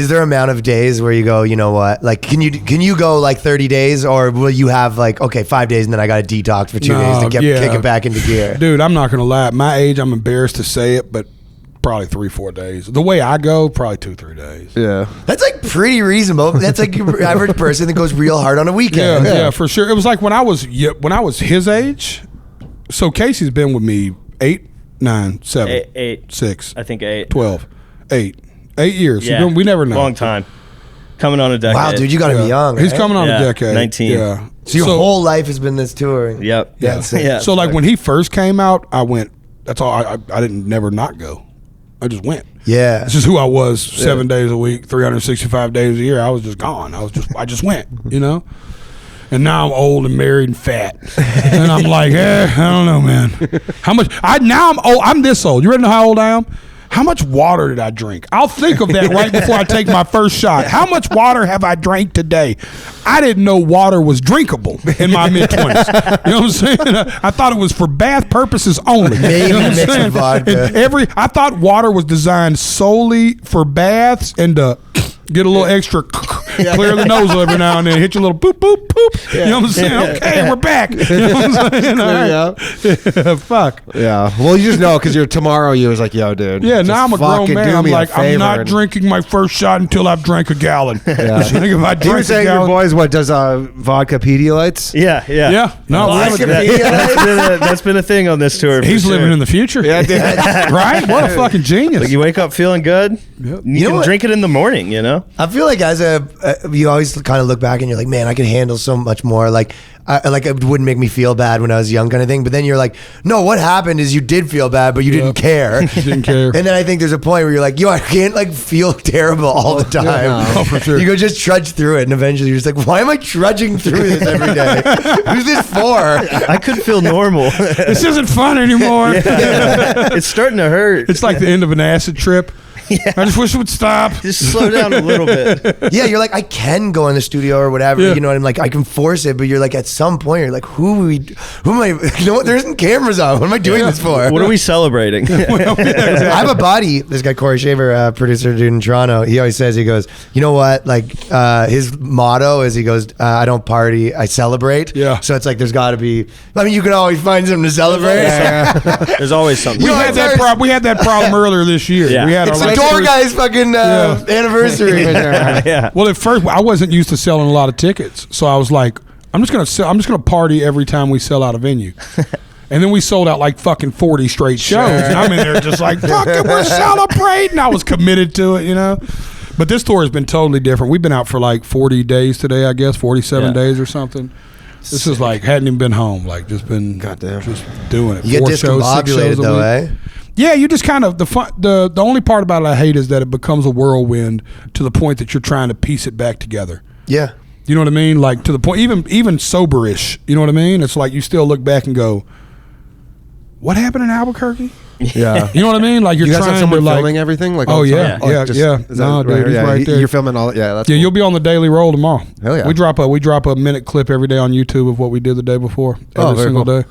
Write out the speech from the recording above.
Is there an amount of days where you go, you know what? Like, can you go like 30 days, or will you have like, okay, 5 days and then I got to detox for 2 days to kick it back into gear? Dude, I'm not gonna lie. At my age, I'm embarrassed to say it, but probably 3-4 days. The way I go, probably 2-3 days. Yeah, that's like pretty reasonable. That's like your average person that goes real hard on a weekend. Yeah, for sure. It was like when I was his age. So Casey's been with me 8, 9, 7, 8, 6. I think 8, 12, 8 years. Yeah, we never know. Long time. Coming on a decade. Wow, dude, you got to be young. He's coming on a decade. 19. Yeah. So your whole life has been this touring. Yep. Yeah. So like when he first came out, I went. That's all. I didn't never not go. I just went. Yeah. This is who I was 7 days a week, 365 days a year. I was just gone. I just went, you know? And now I'm old and married and fat. And I'm like, I don't know, man. How much? Now I'm old. I'm this old. You ready to know how old I am? How much water did I drink? I'll think of that right before I take my first shot. How much water have I drank today? I didn't know water was drinkable in my mid-20s. You know what I'm saying? I thought it was for bath purposes only. Maybe you know what I'm mix saying? of vodka. I thought water was designed solely for baths and to get a little extra, clear the nose every now and then, hit you a little boop, boop, boop. You know what I'm saying? Okay, we're back. You know what I'm saying? All right. Yeah. Fuck. Yeah. Well, you just know because tomorrow you was like, yo, dude. Yeah, now I'm a grown man. I'm like, I'm not drinking my first shot until I've drank a gallon. Yeah. If I you were saying your boys, what, does vodka Pedialites? Yeah. Yeah. No, that's been a thing on this tour. He's living in the future. Yeah, right? What a fucking genius. Like you wake up feeling good. Yep. You can drink it in the morning, you know? I feel like as you always kind of look back and you're like, man, I could handle so much more. Like it wouldn't make me feel bad when I was young, kind of thing. But then you're like, no, what happened is you did feel bad, but you didn't care. You didn't care. And then I think there's a point where you're like, yo, I can't like feel terrible all the time. Yeah, no. For sure. You go just trudge through it, and eventually you're just like, why am I trudging through this every day? Who's this for? I could feel normal. This isn't fun anymore. Yeah. It's starting to hurt. It's like the end of an acid trip. Yeah. I just wish it would stop. Just slow down a little bit. Yeah, you're like, I can go in the studio or whatever, you know what I'm like, I can force it, but you're like, at some point, you're like, who am I, you know what, there isn't cameras on, what am I doing this for? What are we celebrating? I have a buddy, this guy, Corey Shaver, producer dude in Toronto, he always says, he goes, you know what, like, his motto is, he goes, I don't party, I celebrate. Yeah. So it's like, there's got to be, I mean, you can always find something to celebrate. Yeah. There's always something. We had that problem earlier this year. Yeah. We had it's the door guy's fucking anniversary. Yeah. Well, at first I wasn't used to selling a lot of tickets, so I was like, I'm just gonna party every time we sell out a venue. And then we sold out like fucking 40 straight shows, and I'm in there just like, fucking, we're celebrating. I was committed to it, you know. But this tour has been totally different. We've been out for like 40 days today, I guess, 47 days or something. This is like hadn't even been home, like just been just doing it. You get discombobulated though, eh? Yeah, you just kind of the only part about it I hate is that it becomes a whirlwind to the point that you're trying to piece it back together. Yeah. You know what I mean? Like to the point, even soberish. You know what I mean? It's like you still look back and go, "What happened in Albuquerque?" Yeah. You know what I mean? Like you're you guys trying have someone to filming everything. Like oh yeah, yeah. No, dude, he's right there. You're filming all. Yeah, that's yeah. cool. You'll be on the Daily Roll tomorrow. Hell yeah. We drop a minute clip every day on YouTube of what we did the day before. Every single day.